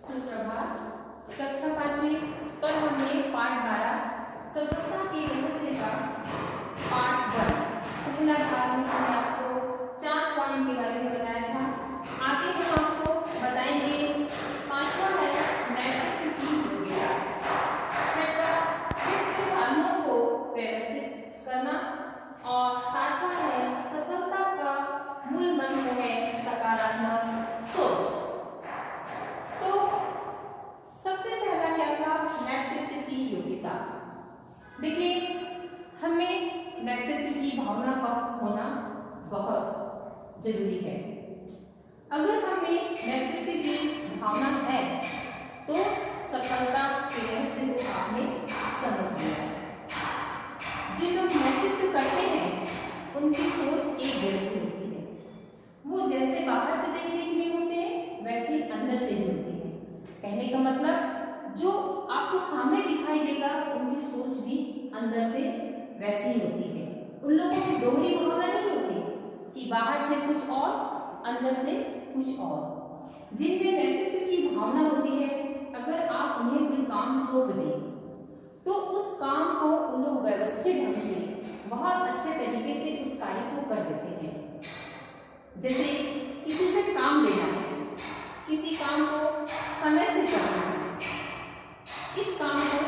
सुप्रभात। कक्षा 5वीं। कल हमने पाठ 12 सफलता के रहस्य का पार्ट 1 पहला भाग में हमने आपको 4 पॉइंट के बारे में बताया था। आगे हम आपको बताएंगे 5वां है नेतृत्व की योग्यता, 6वां वित्त साधनों को व्यवस्थित करना और 7वां है सफलता का मूल मंत्र है सकारात्मक सोच। तो सबसे पहला क्या था? नेतृत्व की योग्यता। देखिए, हमें नेतृत्व की भावना का होना बहुत जरूरी है। अगर हमें नेतृत्व की भावना है तो सफलता के रहस्य को आपने समझ लिया। जो लोग नेतृत्व करते हैं उनकी सोच एक जैसी होती है। वो जैसे बाहर से देखने के लिए होते हैं वैसे ही अंदर से भी होती है। कहने का मतलब जो आपको सामने दिखाई देगा उनकी सोच भी अंदर से वैसी ही होती है। उन लोगों की दोहरी भावना नहीं होती कि बाहर से कुछ और अंदर से कुछ और। जिनमें नेतृत्व की भावना होती है, अगर आप उन्हें कोई काम सौंप दें तो उस काम को उन लोग व्यवस्थित ढंग से बहुत अच्छे तरीके से उस कार्य को कर देते हैं। जैसे किसी से काम लेना है, किसी काम को समय से करना है, इस काम को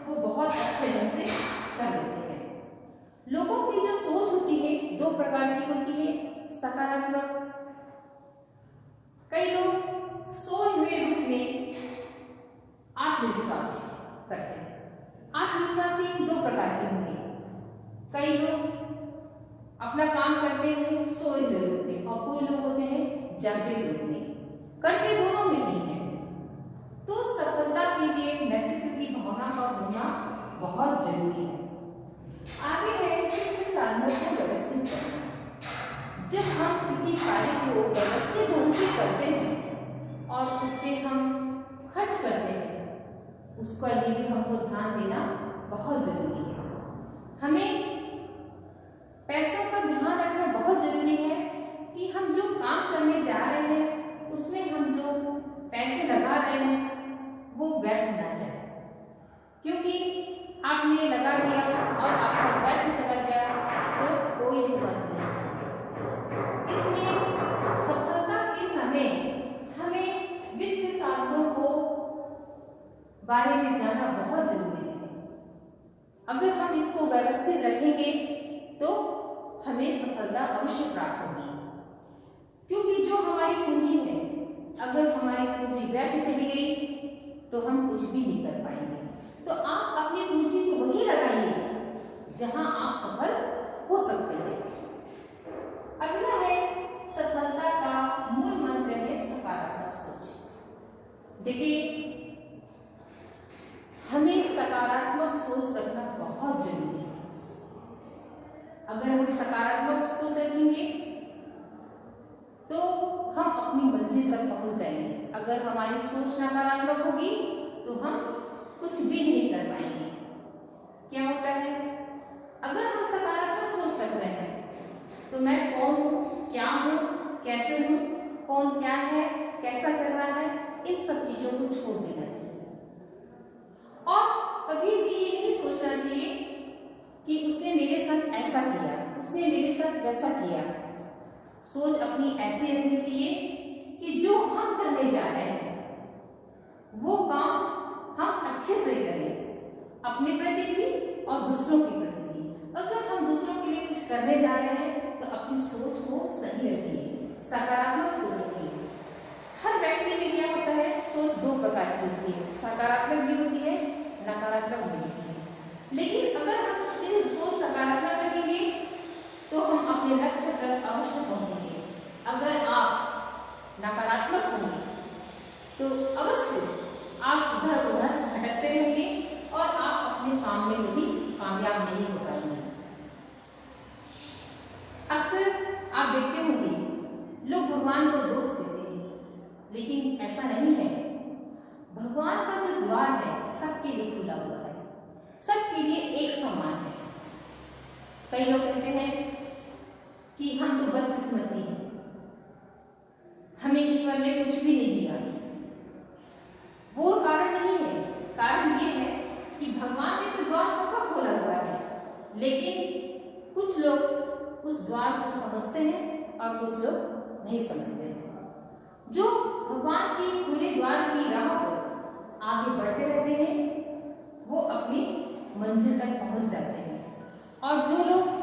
वो बहुत अच्छे ढंग से कर देते हैं। लोगों की जो सोच होती है दो प्रकार की होती है, सकारात्मक। कई लोग सोए हुए रूप में आत्मविश्वास करते हैं। आत्मविश्वासी दो प्रकार के होंगे। कई लोग अपना काम करते हैं सोए हुए रूप में और कोई लोग होते हैं जागृत रूप में, करते दोनों में ही है। तो सफलता के लिए नेतृत्व की भावना का होना बहुत जरूरी है। आगे है वित्त साधनों को व्यवस्थित करना। जब हम किसी कार्य को व्यवस्थित ढंग से करते हैं और उस पर हम खर्च करते हैं, उसका लिए भी हमको ध्यान देना बहुत जरूरी है। हमें पैसों का ध्यान रखना बहुत जरूरी है कि हम जो काम करने जा रहे हैं उसमें हम जो पैसे लगा रहे हैं वो व्यर्थ ना जाए। क्योंकि आपने लगा दिया और आपका व्यर्थ चला गया तो कोई भी मत नहीं। इसलिए सफलता के समय हमें वित्त साधनों को बारे में जानना बहुत जरूरी है। अगर हम इसको व्यवस्थित रखेंगे तो हमें सफलता अवश्य प्राप्त होगी। क्योंकि जो हमारी पूंजी है, अगर हमारी पूंजी व्यर्थ चली गई तो हम कुछ भी नहीं कर पाएंगे। तो आप अपनी पूंजी को वहीं लगाइए जहां आप सफल हो सकते हैं। अगला है सफलता का मूल मंत्र है सकारात्मक सोच। देखिए, हमें सकारात्मक सोच रखना बहुत जरूरी है। अगर हम सकारात्मक सोच रखेंगे तो हम अपनी मंजिल तक पहुंच जाएंगे। अगर हमारी सोच नकारात्मक होगी तो हम कुछ भी नहीं कर पाएंगे। क्या होता है, अगर हम सकारात्मक सोच रख रहे हैं तो मैं कौन हूँ, क्या हूँ, कैसे हूँ, कौन क्या है, कैसा कर रहा है, इन सब चीजों को छोड़ देना चाहिए। और कभी भी ये नहीं सोचना चाहिए कि उसने मेरे साथ ऐसा किया, उसने मेरे साथ वैसा किया। सोच अपनी ऐसी रखनी चाहिए कि जो हम करने जा रहे हैं वो काम हम अच्छे से करें, अपने प्रति भी और दूसरों के प्रति भी। अगर हम दूसरों के लिए कुछ करने जा रहे हैं तो अपनी सोच को सही रखिए, सकारात्मक सोच रखिए। हर व्यक्ति में क्या होता है, सोच दो प्रकार की होती है, सकारात्मक भी होती है, नकारात्मक भी होती है। लेकिन अगर हम अपनी सोच सकारात्मक रखेंगे तो हम अपने लक्ष्य तक अवश्य पहुंचेंगे। अगर आप नकारात्मक होंगे तो अवश्य आप इधर उधर भटकते रहेंगे और आप अपने काम में भी कामयाब नहीं हो पाएंगे। अक्सर आप देखते होंगे लोग भगवान को दोष देते हैं, लेकिन ऐसा नहीं है। भगवान का जो द्वार है सबके लिए खुला हुआ है, सबके लिए एक समान है। कई लोग कहते हैं कि हम तो बदकिस्मती हैं, हमें ईश्वर ने कुछ भी नहीं दिया। भगवान ने तो द्वार सबका खोला हुआ है, लेकिन कुछ लोग उस द्वार को समझते हैं और कुछ लोग नहीं समझते हैं। जो भगवान के खुले द्वार की राह पर आगे बढ़ते रहते हैं वो अपनी मंजिल तक पहुंच जाते हैं, और जो लोग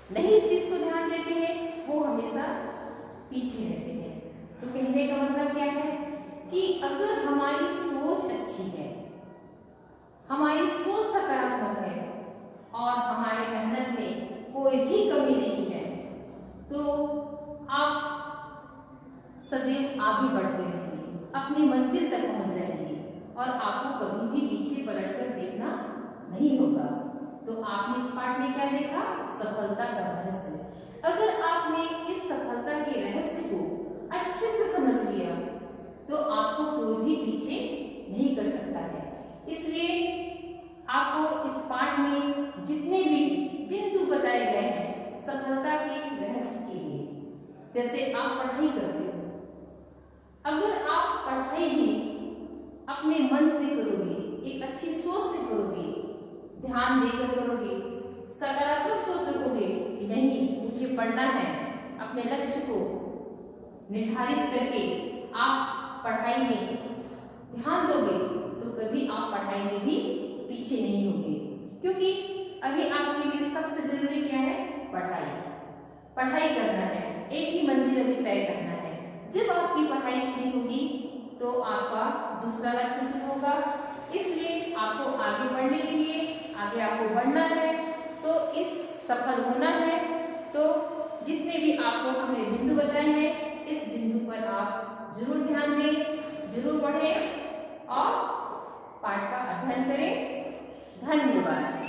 नहीं इस चीज को ध्यान देते हैं वो हमेशा पीछे रहते हैं। तो कहने का मतलब क्या है कि अगर हमारी सोच अच्छी है, हमारी सोच सकारात्मक है और हमारी मेहनत में कोई भी कमी नहीं है, तो आप सदैव आगे बढ़ते रहेंगे, अपनी मंजिल तक पहुंच जाएंगे और आपको कभी भी पीछे पलटकर देखना नहीं होगा। तो आपने इस पाठ में क्या देखा? सफलता का रहस्य। अगर आपने इस सफलता के रहस्य को अच्छे से समझ लिया तो आपको कोई भी पीछे नहीं कर सकता है। इसलिए आपको इस पाठ में जितने भी बिंदु बताए गए हैं सफलता के रहस्य के लिए, जैसे आप पढ़ाई करते हो, अगर आप पढ़ाई भी अपने मन से करोगे, एक अच्छी सोच से करोगे, ध्यान देकर करोगे, सकारात्मक सोच रखोगे कि नहीं मुझे पढ़ना है, अपने लक्ष्य को निर्धारित करके आप पढ़ाई में ध्यान दोगे तो कभी आप पढ़ाई में भी पीछे नहीं होगे, क्योंकि अभी आपके लिए सबसे जरूरी क्या है? पढ़ाई। पढ़ाई करना है, एक ही मंजिल अभी तय करना है। जब आपकी पढ़ाई पूरी होगी तो आपका दूसरा लक्ष्य शुरू होगा। इसलिए आपको आगे बढ़ने के लिए, आगे आपको बढ़ना है, तो इस सफल होना है, तो जितने भी आपको हमने बिंदु बताए हैं इस बिंदु पर आप जरूर ध्यान दें, जरूर पढ़ें और पाठ का अध्ययन करें। धन्यवाद।